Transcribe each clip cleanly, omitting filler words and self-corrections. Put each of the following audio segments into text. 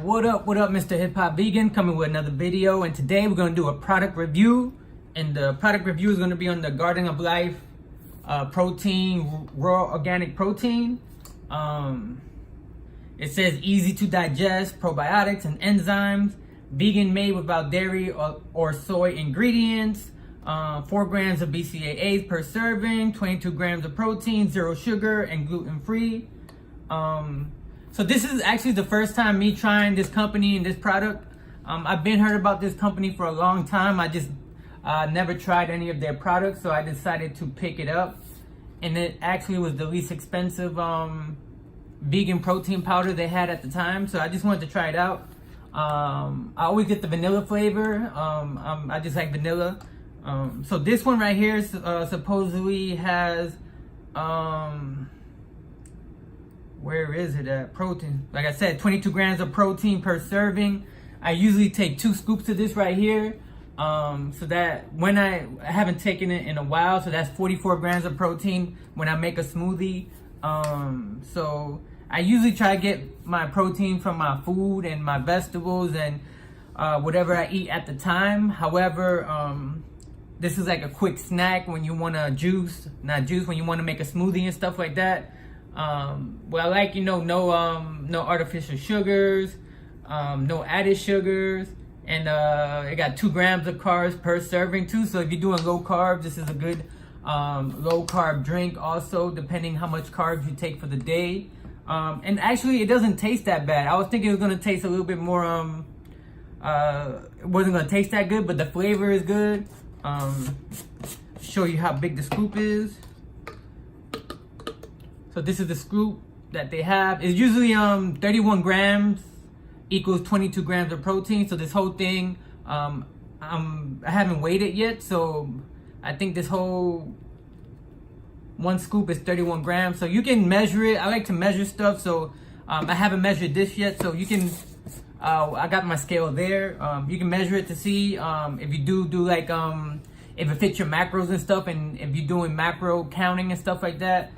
What up, Mr. Hip Hop Vegan, coming with another video. And today we're going to do a product review. And the product review is going to be on the Garden of Life protein, raw organic protein. It says easy to digest, probiotics and enzymes, vegan, made without dairy or soy ingredients, 4 grams of BCAAs per serving, 22 grams of protein, 0 sugar and gluten-free. So this is actually the first time me trying this company and this product. I've been heard about this company for a long time. I just never tried any of their products, so I decided to pick it up. And it actually was the least expensive vegan protein powder they had at the time, so I just wanted to try it out. I always get the vanilla flavor. I just like vanilla. So this one right here supposedly has where is it at? Protein. Like I said, 22 grams of protein per serving. I usually take 2 scoops of this right here. So that when I haven't taken it in a while, so that's 44 grams of protein when I make a smoothie. So I usually try to get my protein from my food and my vegetables and whatever I eat at the time. However, this is like a quick snack when you want to when you want to make a smoothie and stuff like that. Well, I like, no artificial sugars, no added sugars, and it got 2 grams of carbs per serving too. So if you're doing low carb, this is a good low carb drink also, depending how much carbs you take for the day. And actually, it doesn't taste that bad. I was thinking it was gonna taste a little bit more it wasn't gonna taste that good, but the flavor is good. Show you how big the scoop is. So this is the scoop that they have. It's usually 31 grams equals 22 grams of protein. So this whole thing, I haven't weighed it yet, so I think this whole 1 scoop is 31 grams. So you can measure it. I like to measure stuff, so I haven't measured this yet. So you can, I got my scale there. You can measure it to see if you do like if it fits your macros and stuff, and if you're doing macro counting and stuff like that.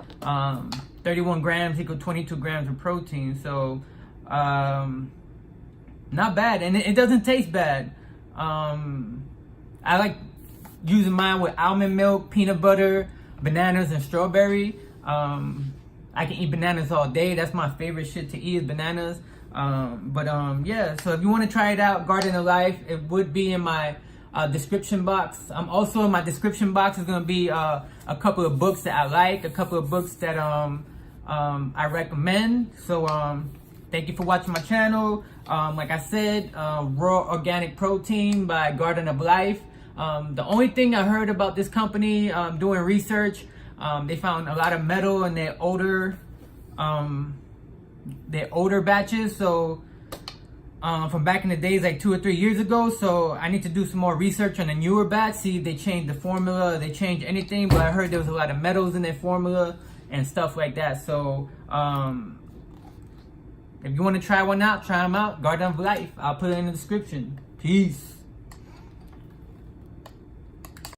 31 grams equal 22 grams of protein. So not bad, and it doesn't taste bad. I like using mine with almond milk, peanut butter, bananas, and strawberry. I can eat bananas all day. That's my favorite shit to eat is bananas. Yeah, so if you want to try it out, Garden of Life, it would be in my description box. Also in my description box is going to be a couple of books that I like, a couple of books that I recommend. So thank you for watching my channel. Like I said, raw organic protein by Garden of Life. The only thing I heard about this company, doing research, they found a lot of metal in their older batches. So from back in the days, like 2 or 3 years ago. So I need to do some more research on the newer batch, see if they changed the formula, they changed anything. But I heard there was a lot of metals in their formula and stuff like that. So if you want to try one out, try them out. Garden of Life. I'll put it in the description. Peace.